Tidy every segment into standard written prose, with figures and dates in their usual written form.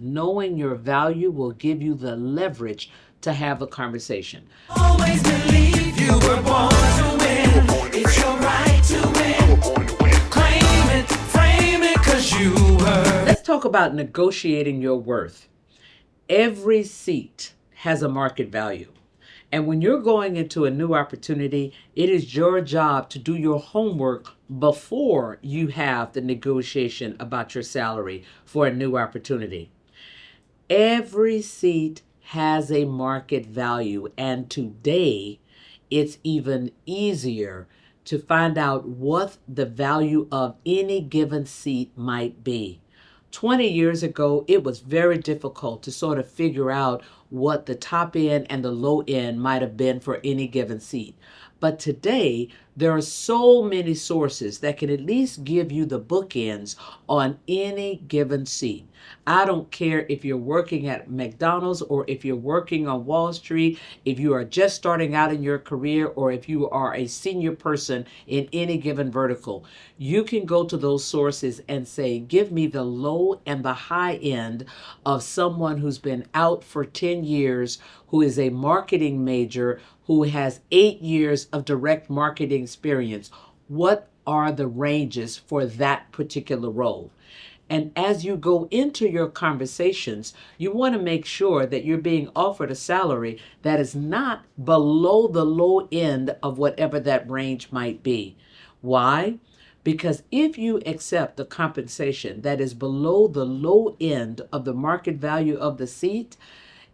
Knowing your value will give you the leverage to have a conversation. Always believe you were born to win. It's your right to win. Claim it, frame it, 'cause you were. Let's talk about negotiating your worth. Every seat has a market value. And when you're going into a new opportunity, it is your job to do your homework before you have the negotiation about your salary for a new opportunity. Every seat has a market value, and today it's even easier to find out what the value of any given seat might be. 20 years ago, it was very difficult to sort of figure out what the top end and the low end might have been for any given seat. But today, there are so many sources that can at least give you the bookends on any given seat. I don't care if you're working at McDonald's or if you're working on Wall Street, if you are just starting out in your career, or if you are a senior person in any given vertical. You can go to those sources and say, give me the low and the high end of someone who's been out for 10 years, who is a marketing major, who has 8 years of direct marketing experience. What are the ranges for that particular role? And as you go into your conversations, you want to make sure that you're being offered a salary that is not below the low end of whatever that range might be. Why? Because if you accept the compensation that is below the low end of the market value of the seat,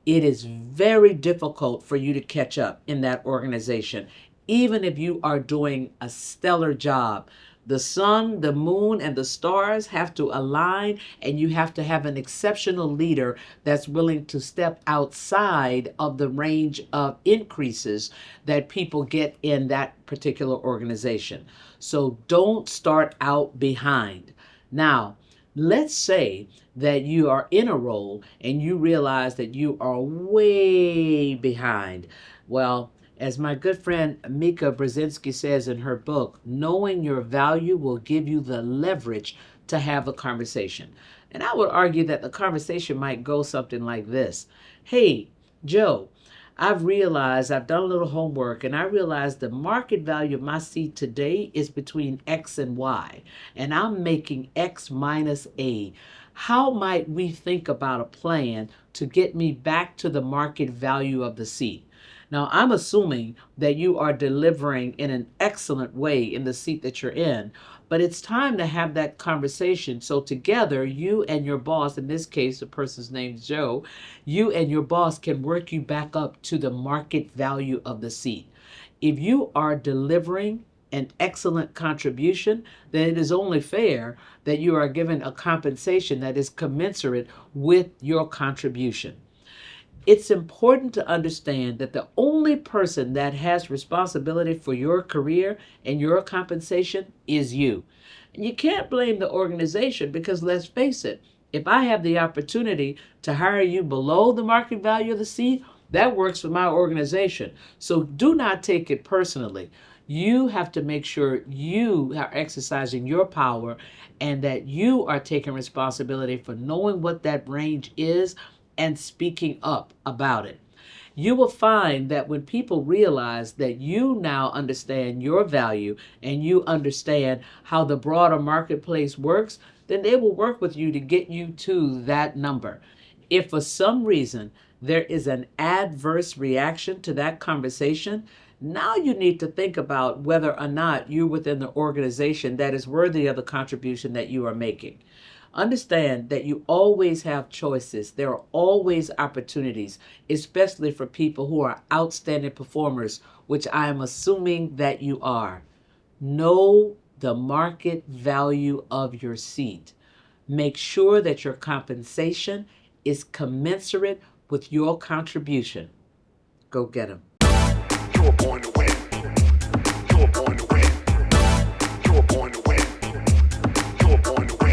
it is very difficult for you to catch up in that organization, even if you are doing a stellar job. The sun, the moon, and the stars have to align, and you have to have an exceptional leader that's willing to step outside of the range of increases that people get in that particular organization. So don't start out behind. Now, let's say that you are in a role and you realize that you are way behind. Well, as my good friend Mika Brzezinski says in her book, knowing your value will give you the leverage to have a conversation. And I would argue that the conversation might go something like this. Hey, Joe, I've realized, I've done a little homework, and I realized the market value of my seat today is between X and Y, and I'm making X minus A. How might we think about a plan to get me back to the market value of the seat? Now, I'm assuming that you are delivering in an excellent way in the seat that you're in, but it's time to have that conversation. So together, you and your boss, in this case, the person's name is Joe, you and your boss can work you back up to the market value of the seat. If you are delivering an excellent contribution, then it is only fair that you are given a compensation that is commensurate with your contribution. It's important to understand that the only person that has responsibility for your career and your compensation is you. And you can't blame the organization, because let's face it, if I have the opportunity to hire you below the market value of the seat, that works for my organization. So do not take it personally. You have to make sure you are exercising your power and that you are taking responsibility for knowing what that range is and speaking up about it. You will find that when people realize that you now understand your value and you understand how the broader marketplace works, then they will work with you to get you to that number. If for some reason there is an adverse reaction to that conversation, now you need to think about whether or not you're within the organization that is worthy of the contribution that you are making. Understand that you always have choices. There are always opportunities, especially for people who are outstanding performers, which I am assuming that you are. Know the market value of your seat. Make sure that your compensation is commensurate with your contribution. Go get them. You're born to win. You're born to win. You're born to win. You're born to win.